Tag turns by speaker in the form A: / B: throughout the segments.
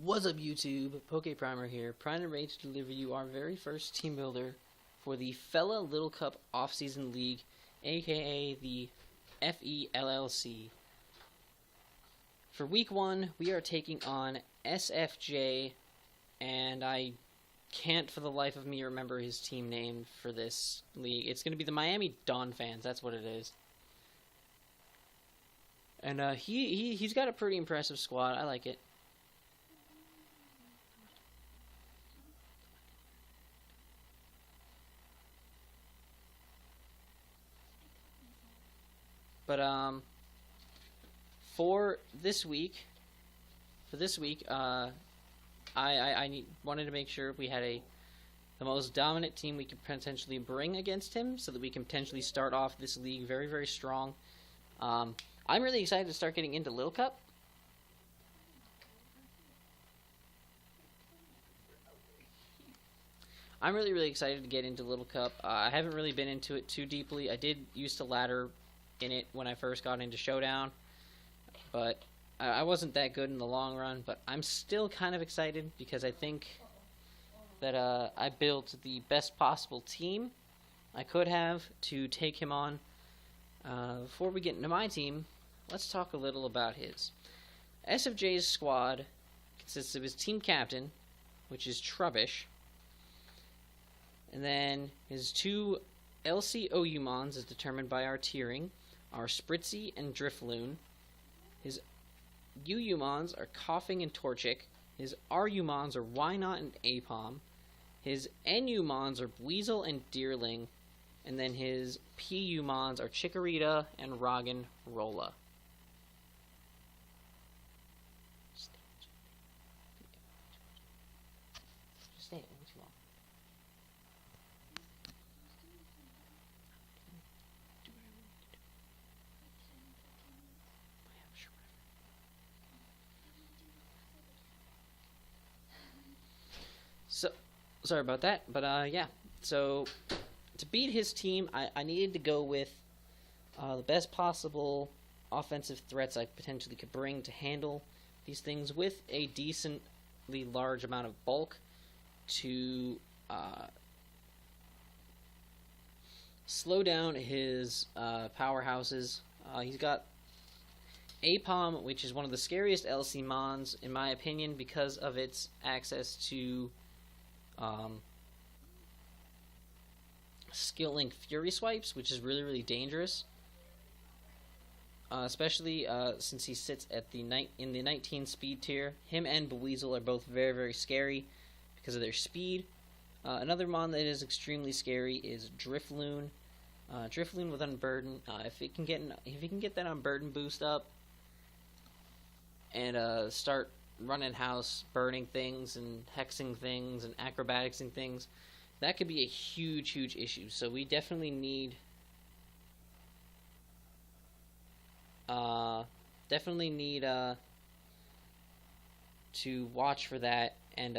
A: What's up YouTube? PokePrimer here, primed and ready to deliver you our very first team builder for the FELLC Little Cup Off-Season League, aka the FELLC. For week 1, we are taking on SFJ, and I can't for the life of me remember his team name for this league. It's going to be the Miami Donphans, that's what it is. And he's got a pretty impressive squad. I like it. But for this week, I wanted to make sure we had the most dominant team we could potentially bring against him, so that we can potentially start off this league very, very strong. I'm really excited to start getting into Little Cup. I'm really excited to get into Little Cup. I haven't really been into it too deeply. I did used to ladder in it when I first got into Showdown, but I wasn't that good in the long run. But I'm still kind of excited because I think that I built the best possible team I could have to take him on. Before we get into my team, let's talk a little about his. SFJ's squad consists of his team captain, which is Trubbish, and then his 2 LC OU-mons is determined by our tiering, are Spritzy and Drifloon. His UU-mons are Coughing and Torchic. His RU-mons are Wynot and Apom. His NU-mons are Weasel and Deerling. And then his PU-mons are Chikorita and Roggen Rolla. So, sorry about that, but yeah. So, to beat his team, I needed to go with the best possible offensive threats I potentially could bring to handle these things with a decently large amount of bulk to slow down his powerhouses. He's got Apom, which is one of the scariest LC Mons, in my opinion, because of its access to Skill Link Fury Swipes, which is really dangerous, especially since he sits at in the 19 speed tier. Him and Buweasel are both very scary because of their speed. Another mon that is extremely scary is Drifloon. Drifloon with Unburden. If he can get that Unburden boost up and start running house, burning things and hexing things and acrobaticsing things, that could be a huge issue. So we definitely need to watch for that, and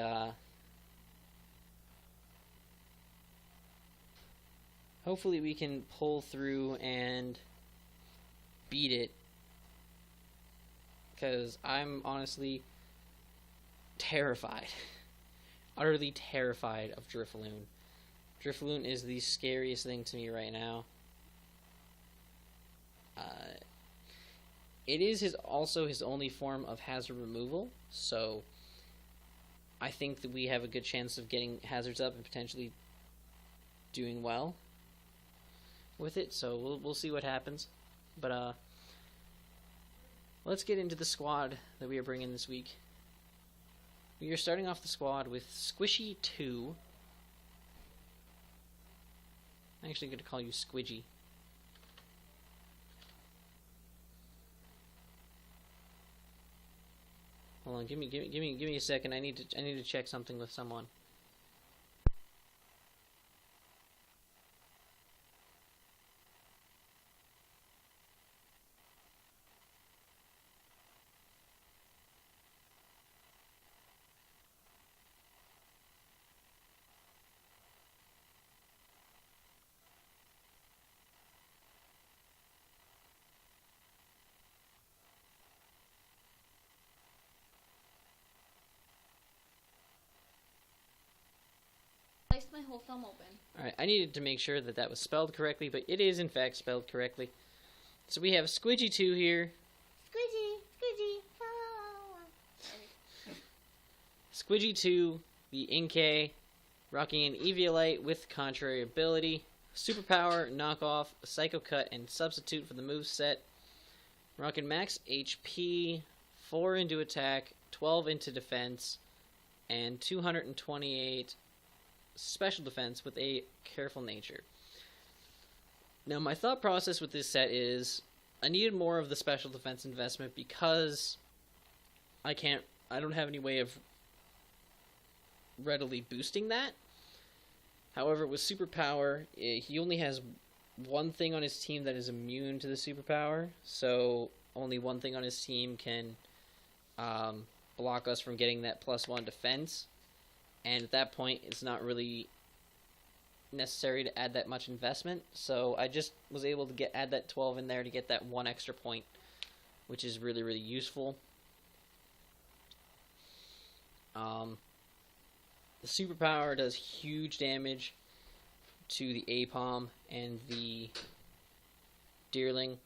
A: hopefully we can pull through and beat it, because I'm honestly terrified. Utterly terrified of Drifloon. Drifloon is the scariest thing to me right now. It is also his only form of hazard removal, so I think that we have a good chance of getting hazards up and potentially doing well with it. So we'll see what happens. But let's get into the squad that we are bringing this week. We are starting off the squad with Squishy 2. I'm actually going to call you Squidgy. Hold on, give me a second. I need to check something with someone.
B: my whole thumb open.
A: Alright, I needed to make sure that that was spelled correctly, but it is in fact spelled correctly. So we have Squidgy 2 here.
B: Squidgy, Squidgy.
A: Squidgy 2, the Inkay, rocking an Eviolite with contrary ability. Superpower, knockoff, Psycho Cut, and substitute for the moveset. Rocking max HP, 4 into attack, 12 into defense, and 228 special defense with a careful nature. Now, my thought process with this set is I needed more of the special defense investment because I don't have any way of readily boosting that. However, with superpower, he only has one thing on his team that is immune to the superpower, so only one thing on his team can block us from getting that +1 defense, and at that point it's not really necessary to add that much investment, so I just was able to add that 12 in there to get that 1 extra point, which is really, really useful. The superpower does huge damage to the Apom and the Deerling.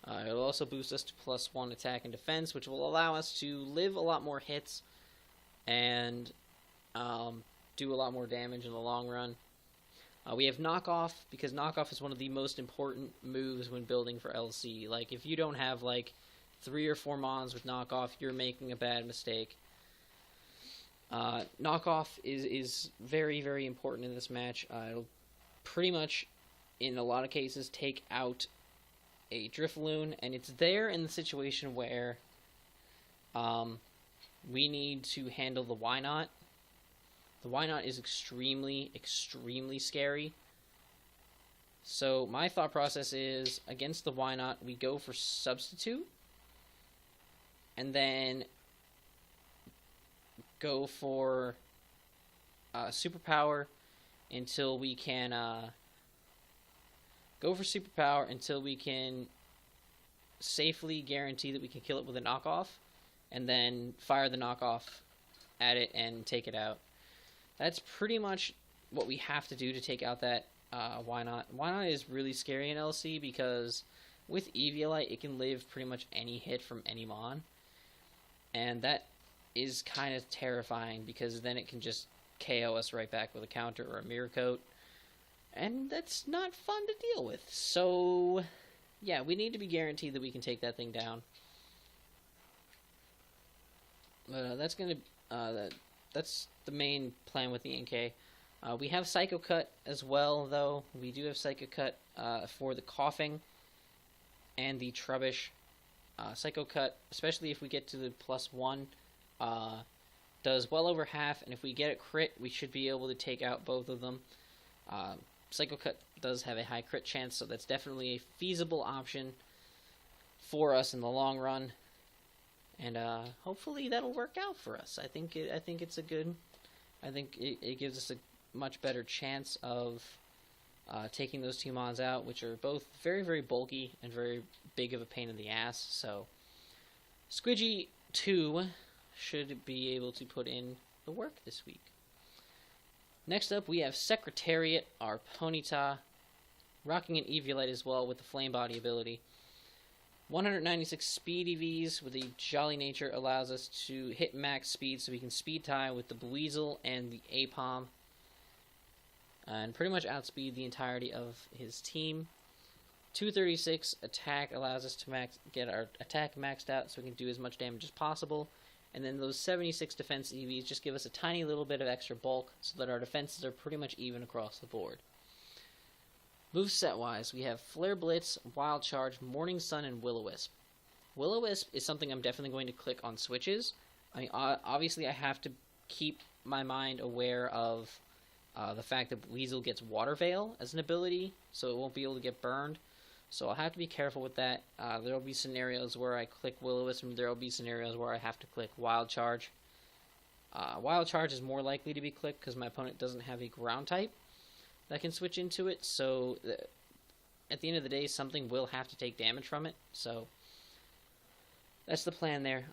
A: It'll also boost us to +1 attack and defense, which will allow us to live a lot more hits and do a lot more damage in the long run. We have knockoff, because knockoff is one of the most important moves when building for LC. Like, if you don't have like 3 or 4 mons with knockoff, you're making a bad mistake. Knockoff is very, very important in this match. It'll pretty much, in a lot of cases, take out a Drifloon, and it's there in the situation where we need to handle the Wynot. The Wynot is extremely, extremely scary. So my thought process is, against the Wynot, we go for substitute, and then go for superpower until we can safely guarantee that we can kill it with a knockoff, and then fire the knockoff at it and take it out. That's pretty much what we have to do to take out that Wynot. Wynot is really scary in LC because with Eviolite it can live pretty much any hit from any mon, and that is kind of terrifying because then it can just KO us right back with a counter or a mirror coat, and that's not fun to deal with. So yeah, we need to be guaranteed that we can take that thing down. But that's the main plan with the Inkay. We have Psycho Cut as well, though. We do have Psycho Cut for the coughing and the Trubbish. Psycho Cut, especially if we get to the +1, does well over half, and if we get a crit, we should be able to take out both of them. Psycho Cut does have a high crit chance, so that's definitely a feasible option for us in the long run, and hopefully that'll work out for us. I think it's a good. I think it gives us a much better chance of taking those 2 mons out, which are both very, very bulky and very big of a pain in the ass. So Squidgy 2 should be able to put in the work this week. Next up, we have Secretariat, our Ponyta, rocking an Eviolite as well with the Flame Body ability. 196 speed EVs with a Jolly Nature allows us to hit max speed, so we can speed tie with the Buizel and the Apom, and pretty much outspeed the entirety of his team. 236 attack allows us to get our attack maxed out, so we can do as much damage as possible. And then those 76 defense EVs just give us a tiny little bit of extra bulk, so that our defenses are pretty much even across the board. Moveset-wise, we have Flare Blitz, Wild Charge, Morning Sun, and Will-O-Wisp. Will-O-Wisp is something I'm definitely going to click on switches. I mean, obviously I have to keep my mind aware of the fact that Weasel gets Water Veil as an ability, so it won't be able to get burned. So I'll have to be careful with that. There will be scenarios where I click Will-O-Wisp, and there will be scenarios where I have to click Wild Charge. Wild Charge is more likely to be clicked because my opponent doesn't have a ground type that can switch into it, so at the end of the day, something will have to take damage from it, so that's the plan there.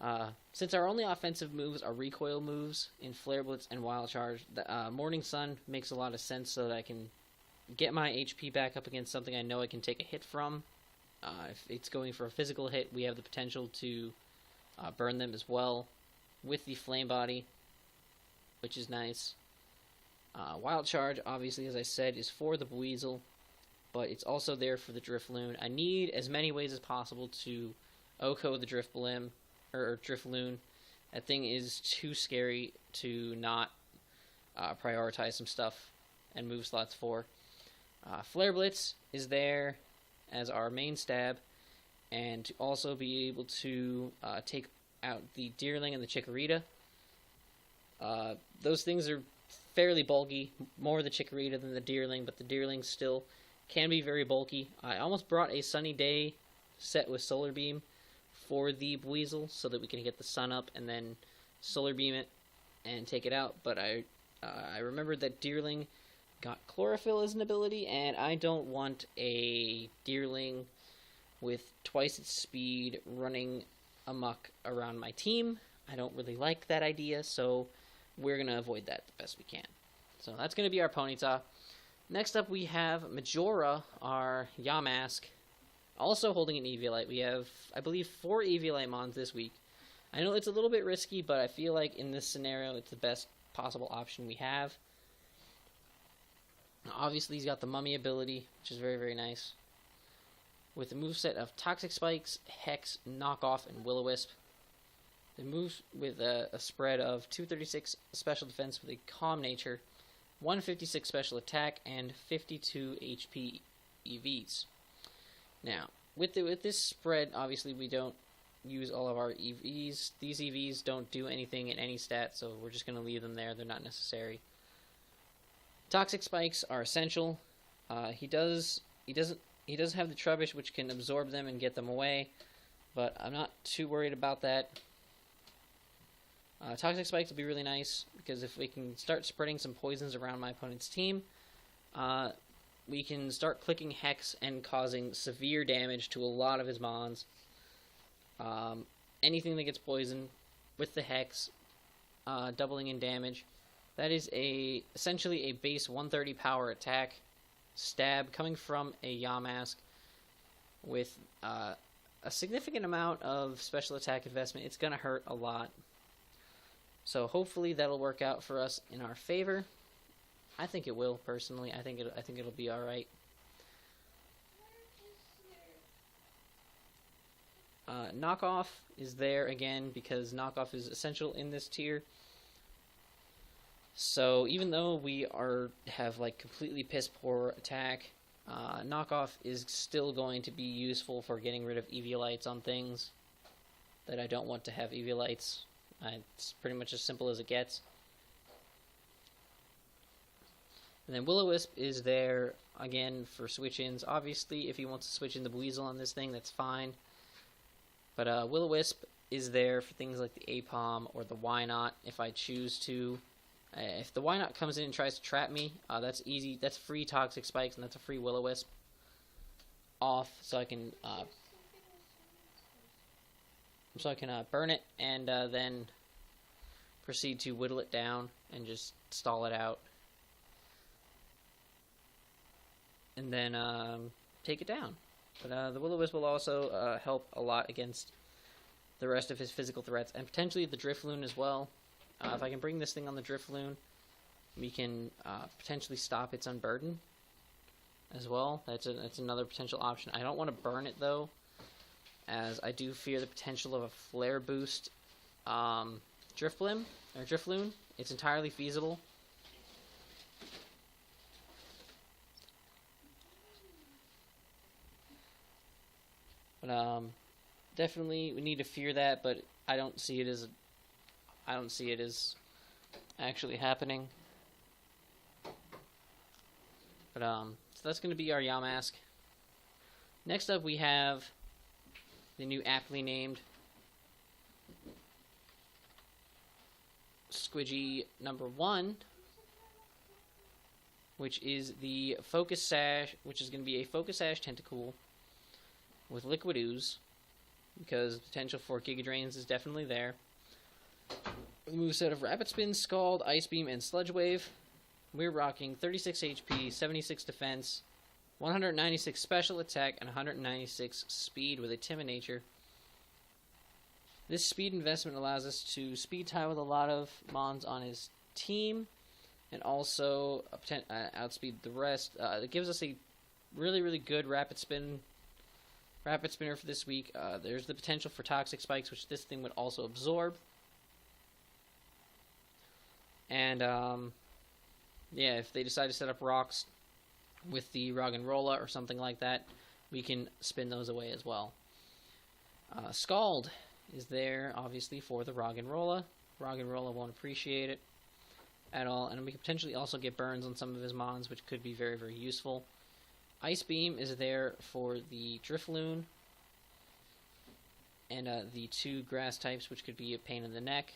A: Since our only offensive moves are recoil moves in Flare Blitz and Wild Charge, the Morning Sun makes a lot of sense so that I can get my HP back up against something I know I can take a hit from. If it's going for a physical hit, we have the potential to burn them as well with the Flame Body, which is nice. Wild Charge, obviously, as I said, is for the Buizel, but it's also there for the Drifloon. I need as many ways as possible to OHKO the Drifblim, or Drifloon. That thing is too scary to not prioritize some stuff and move slots for. Flare Blitz is there as our main stab, and to also be able to take out the Deerling and the Chikorita. Those things are fairly bulky, more the Chikorita than the Deerling, but the Deerling still can be very bulky. I almost brought a Sunny Day set with Solar Beam for the Buizel so that we can get the sun up and then Solar Beam it and take it out, but I remembered that Deerling got Chlorophyll as an ability, and I don't want a Deerling with twice its speed running amok around my team. I don't really like that idea, so we're going to avoid that the best we can. So that's going to be our Ponyta. Next up we have Majora, our Yamask, also holding an Eviolite. We have, I believe, 4 Eviolite Mons this week. I know it's a little bit risky, but I feel like in this scenario it's the best possible option we have. Obviously he's got the Mummy ability, which is very, very nice, with the moveset of Toxic Spikes, Hex, Knockoff, and Will-O-Wisp. It moves with a spread of 236 special defense with a calm nature, 156 special attack, and 52 HP EVs. Now, with this spread, obviously we don't use all of our EVs. These EVs don't do anything in any stat, so we're just going to leave them there. They're not necessary. Toxic Spikes are essential. He does have the Trubbish, which can absorb them and get them away, but I'm not too worried about that. Toxic Spikes will be really nice, because if we can start spreading some poisons around my opponent's team, we can start clicking Hex and causing severe damage to a lot of his Mons. Anything that gets poisoned with the Hex, doubling in damage. That is essentially a base 130 power attack stab coming from a Yamask with a significant amount of special attack investment. It's going to hurt a lot. So hopefully that'll work out for us in our favor. I think it will, personally. I think it'll be all right. Knockoff is there again because Knockoff is essential in this tier. So even though we have like completely piss poor attack, Knockoff is still going to be useful for getting rid of Eviolites on things that I don't want to have Eviolites. It's pretty much as simple as it gets. And then Will-O-Wisp is there again for switch-ins. Obviously, if he wants to switch in the Buizel on this thing, that's fine. But Will-O-Wisp is there for things like the Apom or the Wynot if I choose to. If the Wynot comes in and tries to trap me, that's easy. That's free Toxic Spikes, and that's a free Will-O-Wisp off, so I can burn it and then proceed to whittle it down and just stall it out, and then take it down. But the Will-O-Wisp will also help a lot against the rest of his physical threats, and potentially the Drifloon as well. If I can bring this thing on the Drifloon, we can potentially stop its Unburden as well. That's another potential option. I don't want to burn it though, as I do fear the potential of a Flare Boost Drifblim or Drifloon. It's entirely feasible. But definitely we need to fear that, but I don't see it as actually happening. But so that's going to be our Yamask. Next up we have the new aptly named Squidgy #1, which is the Focus Sash, which is going to be a Focus Sash Tentacool with Liquid Ooze, because potential for Giga Drains is definitely there. The moveset of Rapid Spin, Scald, Ice Beam, and Sludge Wave. We're rocking 36 HP, 76 defense, 196 special attack, and 196 speed with a Timid Nature. This speed investment allows us to speed tie with a lot of mons on his team, and also outspeed the rest. It gives us a really good Rapid Spinner for this week. There's the potential for Toxic Spikes, which this thing would also absorb. And yeah, if they decide to set up rocks with the Roggenrola or something like that, we can spin those away as well. Scald is there, obviously, for the Roggenrola. Roggenrola won't appreciate it at all, and we could potentially also get burns on some of his mons, which could be very useful. Ice Beam is there for the Drifloon and the 2 grass types, which could be a pain in the neck.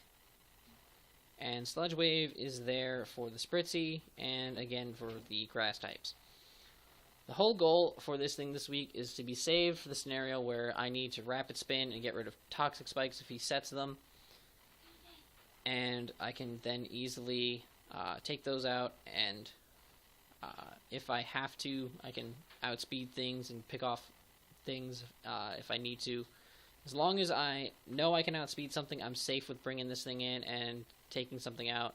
A: And Sludge Wave is there for the Spritzy, and again for the grass types. The whole goal for this thing this week is to be saved for the scenario where I need to Rapid Spin and get rid of Toxic Spikes if he sets them. And I can then easily take those out, and if I have to, I can outspeed things and pick off things if I need to. As long as I know I can outspeed something, I'm safe with bringing this thing in and taking something out.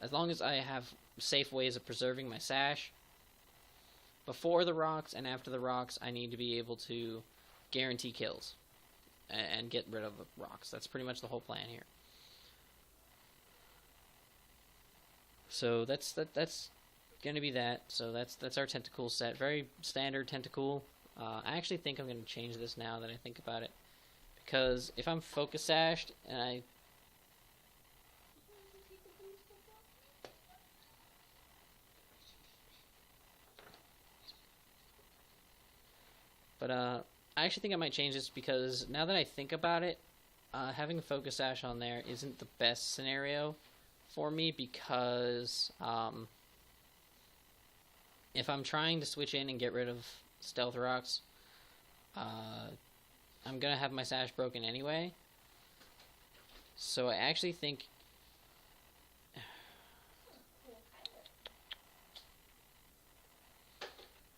A: As long as I have safe ways of preserving my sash. Before the rocks and after the rocks, I need to be able to guarantee kills and get rid of the rocks. That's pretty much the whole plan here. So that's going to be that. So that's our Tentacool set. Very standard Tentacool. I actually think I'm going to change this now that I think about it, because if I'm focus sashed and I I actually think I might change this, because now that I think about it, having a Focus Sash on there isn't the best scenario for me, because if I'm trying to switch in and get rid of Stealth Rocks, I'm going to have my Sash broken anyway. So I actually think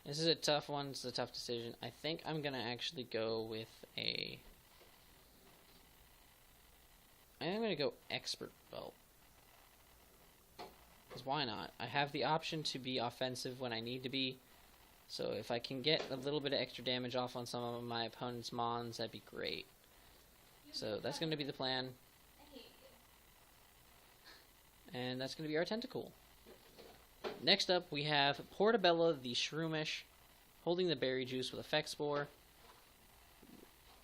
A: this is a tough one. It's a tough decision. I think I'm going to actually go with a... I think I'm going to go Expert Belt. Because why not? I have the option to be offensive when I need to be. So if I can get a little bit of extra damage off on some of my opponent's mons, that'd be great. So that's going to be the plan. And that's going to be our Tentacool. Next up, we have Portobello the Shroomish, holding the Berry Juice with Effect Spore,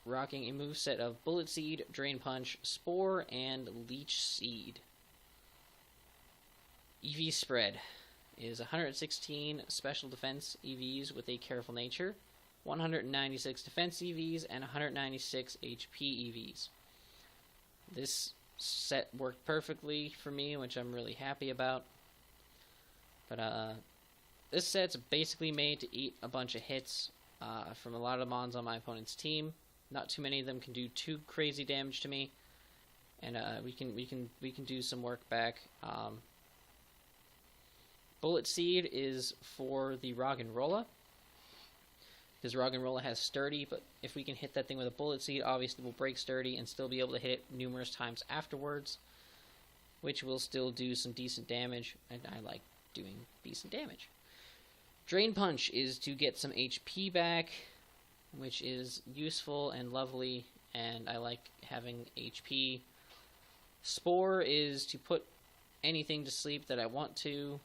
A: rocking a moveset of Bullet Seed, Drain Punch, Spore, and Leech Seed. EV Spread is 116 Special Defense EVs with a Careful Nature, 196 Defense EVs, and 196 HP EVs. This set worked perfectly for me, which I'm really happy about. But this set's basically made to eat a bunch of hits from a lot of the mons on my opponent's team. Not too many of them can do too crazy damage to me, and we can do some work back. Bullet Seed is for the Roggenrola, because Roggenrola has Sturdy, but if we can hit that thing with a Bullet Seed, obviously we'll break Sturdy and still be able to hit it numerous times afterwards, which will still do some decent damage, and I like doing decent damage. Drain Punch is to get some HP back, which is useful and lovely, and I like having HP. Spore is to put anything to sleep that I want to.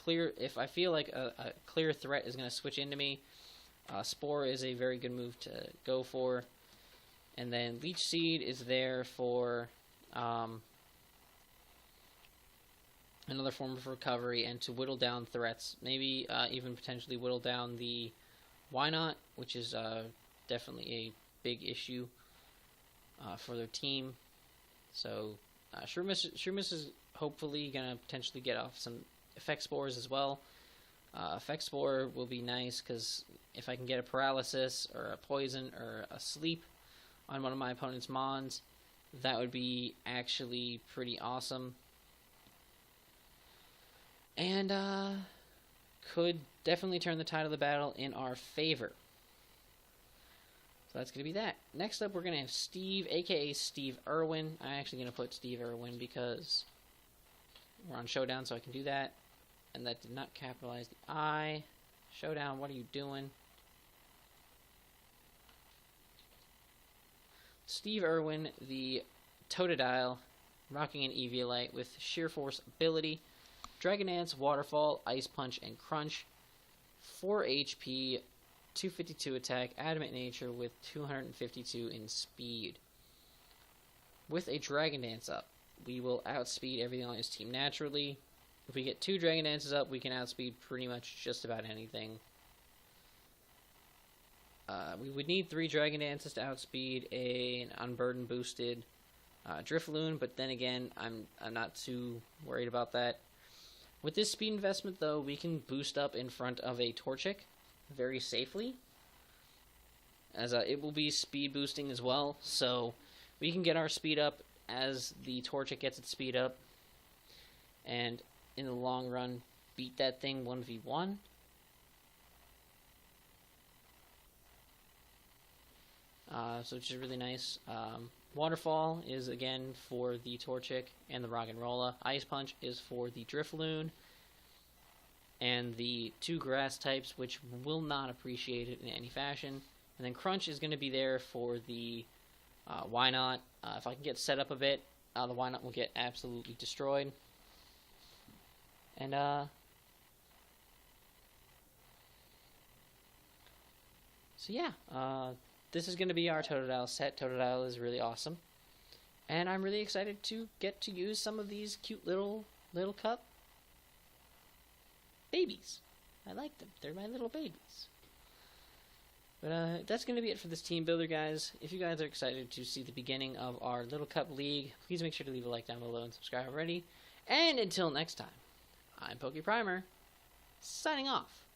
A: If I feel like a clear threat is going to switch into me, Spore is a very good move to go for. And then Leech Seed is there for another form of recovery and to whittle down threats. Maybe even potentially whittle down the Why Not, which is definitely a big issue for their team. So Shroomish is hopefully going to potentially get off some Effect Spores as well. Effect Spore will be nice because if I can get a paralysis or a poison or a sleep on one of my opponent's mons, that would be actually pretty awesome. And could definitely turn the tide of the battle in our favor. So that's going to be that. Next up, we're going to have Steve, aka Steve Irwin. I'm actually going to put Steve Irwin because we're on Showdown, so I can do that. And that did not capitalize the I. Showdown, what are you doing? Steve Irwin, the Totodile, rocking an Eviolite with Sheer Force ability, Dragon Dance, Waterfall, Ice Punch, and Crunch. 4 HP, 252 attack, Adamant Nature with 252 in speed. With a Dragon Dance up, we will outspeed everything on his team naturally. If we get 2 Dragon Dances up, we can outspeed pretty much just about anything. We would need 3 Dragon Dances to outspeed an Unburdened boosted Drifloon, but then again, I'm not too worried about that. With this speed investment, though, we can boost up in front of a Torchic very safely, as it will be speed boosting as well, so we can get our speed up as the Torchic gets its speed up, and in the long run, beat that thing 1v1. So which is really nice. Waterfall is again for the Torchic and the Roggenrola. Ice Punch is for the Drifloon and the 2 grass types, which will not appreciate it in any fashion. And then Crunch is going to be there for the Wynot. If I can get set up a bit, the Wynot will get absolutely destroyed. And so yeah, this is going to be our Totodile set. Totodile is really awesome. And I'm really excited to get to use some of these cute little cup babies. I like them. They're my little babies. But that's going to be it for this team builder, guys. If you guys are excited to see the beginning of our Little Cup League, please make sure to leave a like down below and subscribe already. And until next time, I'm PokePrimer, signing off.